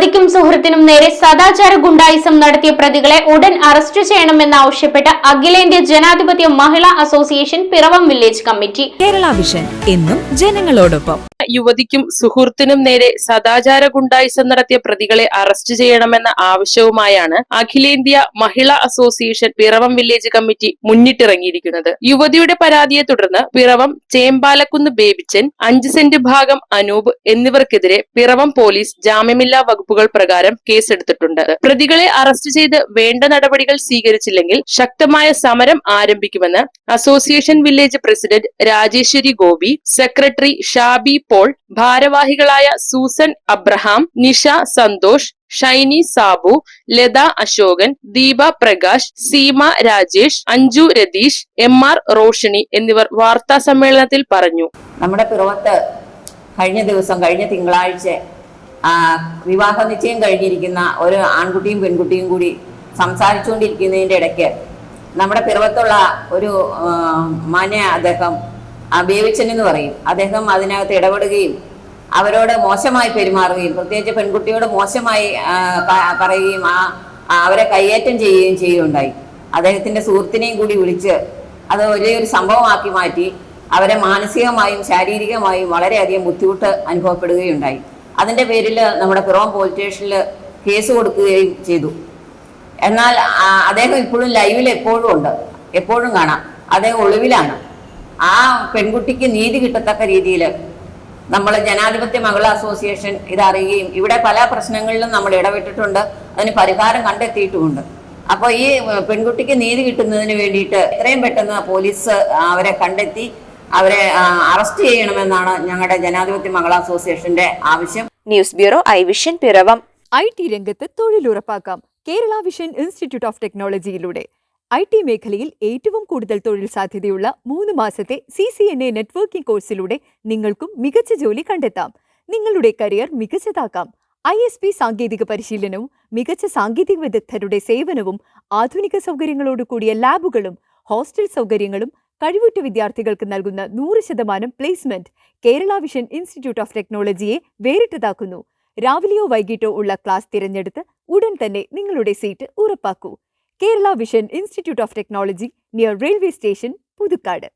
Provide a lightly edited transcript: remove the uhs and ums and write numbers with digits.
യുവതിക്കും സുഹൃത്തിനും നേരെ സദാചാര ഗുണ്ടായിസം നടത്തിയ പ്രതികളെ ഉടൻ അറസ്റ്റ് ചെയ്യണമെന്നാവശ്യപ്പെട്ട് അഖിലേന്ത്യാ ജനാധിപത്യ മഹിളാ association Piravom village committee. Kerala Vision എന്നും ജനങ്ങളോടൊപ്പം. യുവതിക്കും സുഹൃത്തിനും നേരെ സദാചാര ഗുണ്ടായിസം നടത്തിയ പ്രതികളെ അറസ്റ്റ് ചെയ്യണമെന്ന ആവശ്യവുമായാണ് അഖിലേന്ത്യാ മഹിളാ അസോസിയേഷൻ പിറവം വില്ലേജ് കമ്മിറ്റി മുന്നിട്ടിറങ്ങിയിരിക്കുന്നത്. യുവതിയുടെ പരാതിയെ തുടർന്ന് പിറവം ചേമ്പാലക്കുന്ന് ബേബിച്ചൻ, 5 സെന്റ് ഭാഗം അനൂപ് എന്നിവർക്കെതിരെ പിറവം പോലീസ് ജാമ്യമില്ലാ വകുപ്പുകൾ പ്രകാരം കേസെടുത്തിട്ടുണ്ട്. പ്രതികളെ അറസ്റ്റ് ചെയ്ത് വേണ്ട നടപടികൾ സ്വീകരിച്ചില്ലെങ്കിൽ ശക്തമായ സമരം ആരംഭിക്കുമെന്ന് association village president Rajeshwari Gopi, secretary Shabi Paul, ഭാരവാഹികളായ Susan Abraham, Nisha Santhosh, Shiny Sabu, Latha Ashokan, Deepa Prakash, Seema Rajesh, Anju Ratheesh, MR Roshini എന്നിവർ വാർത്താ സമ്മേളനത്തിൽ പറഞ്ഞു. നമ്മുടെ പിറവത്ത് കഴിഞ്ഞ തിങ്കളാഴ്ച വിവാഹ നിശ്ചയം കഴിഞ്ഞിരിക്കുന്ന ഒരു ആൺകുട്ടിയും പെൺകുട്ടിയും കൂടി സംസാരിച്ചുകൊണ്ടിരിക്കുന്നതിൻ്റെ ഇടയ്ക്ക് നമ്മുടെ പിറവത്തുള്ള ഒരു മാന്യ അദ്ദേഹം ബേബിച്ചൻ എന്ന് പറയും, അദ്ദേഹം അതിനകത്ത് ഇടപെടുകയും അവരോട് മോശമായി പെരുമാറുകയും പ്രത്യേകിച്ച് പെൺകുട്ടിയോട് മോശമായി പറയുകയും അവരെ കയ്യേറ്റം ചെയ്യുകയും ചെയ്യുകയുണ്ടായി. അദ്ദേഹത്തിൻ്റെ സുഹൃത്തിനെയും കൂടി വിളിച്ച് അത് വലിയൊരു സംഭവമാക്കി മാറ്റി അവരെ മാനസികമായും ശാരീരികമായും വളരെയധികം ബുദ്ധിമുട്ട് അനുഭവപ്പെടുകയുണ്ടായി. അതിൻ്റെ പേരിൽ നമ്മുടെ പിറവം പോലീസ് സ്റ്റേഷനിൽ കേസ് കൊടുക്കുകയും ചെയ്തു. എന്നാൽ അദ്ദേഹം ഇപ്പോഴും ലൈവിൽ എപ്പോഴും ഉണ്ട്, എപ്പോഴും കാണാം. അദ്ദേഹം ഒളിവിലാണ്. ആ പെൺകുട്ടിക്ക് നീതി കിട്ടത്തക്ക രീതിയിൽ നമ്മൾ ജനാധിപത്യ മഹിളാ അസോസിയേഷൻ ഇതറിയുകയും ഇവിടെ പല പ്രശ്നങ്ങളിലും നമ്മൾ ഇടപെട്ടിട്ടുണ്ട്, അതിന് പരിഹാരം കണ്ടെത്തിയിട്ടുമുണ്ട്. അപ്പോൾ ഈ പെൺകുട്ടിക്ക് നീതി കിട്ടുന്നതിന് വേണ്ടിയിട്ട് എത്രയും പെട്ടെന്ന് പോലീസ് അവരെ കണ്ടെത്തി അവരെ അറസ്റ്റ് ചെയ്യണമെന്നാണ് ഞങ്ങളുടെ ജനാധിപത്യ മഹിളാ അസോസിയേഷന്റെ ആവശ്യം. News bureau I Vision Piravom. IT രംഗത്ത് തൊഴിലുറപ്പാക്കാം കേരള വിഷൻ ഇൻസ്റ്റിറ്റ്യൂട്ട് ഓഫ് ടെക്നോളജിയിലൂടെ. IT മേഖലയിൽ ഏറ്റവും കൂടുതൽ തൊഴിൽ സാധ്യതയുള്ള 3 മാസത്തെ CCNA നെറ്റ്വർക്കിംഗ് കോഴ്സിലൂടെ നിങ്ങൾക്കും മികച്ച ജോലി കണ്ടെത്താം. നിങ്ങളുടെ കരിയർ മികച്ചതാക്കാം. ISP സാങ്കേതിക പരിശീലനവും മികച്ച സാങ്കേതിക വിദഗ്ധരുടെ സേവനവും ആധുനിക സൗകര്യങ്ങളോടുകൂടിയ ലാബുകളും ഹോസ്റ്റൽ സൗകര്യങ്ങളും കഴിവുറ്റ വിദ്യാർത്ഥികൾക്ക് നൽകുന്ന 100% placement Kerala Vision institute of ടെക്നോളജിയെ വേറിട്ടതാക്കുന്നു. രാവിലെയോ വൈകിട്ടോ ഉള്ള ക്ലാസ് തിരഞ്ഞെടുത്ത് ഉടൻ തന്നെ നിങ്ങളുടെ സീറ്റ് ഉറപ്പാക്കൂ. Kerala Vision institute of technology, near railway station, Puthukkad.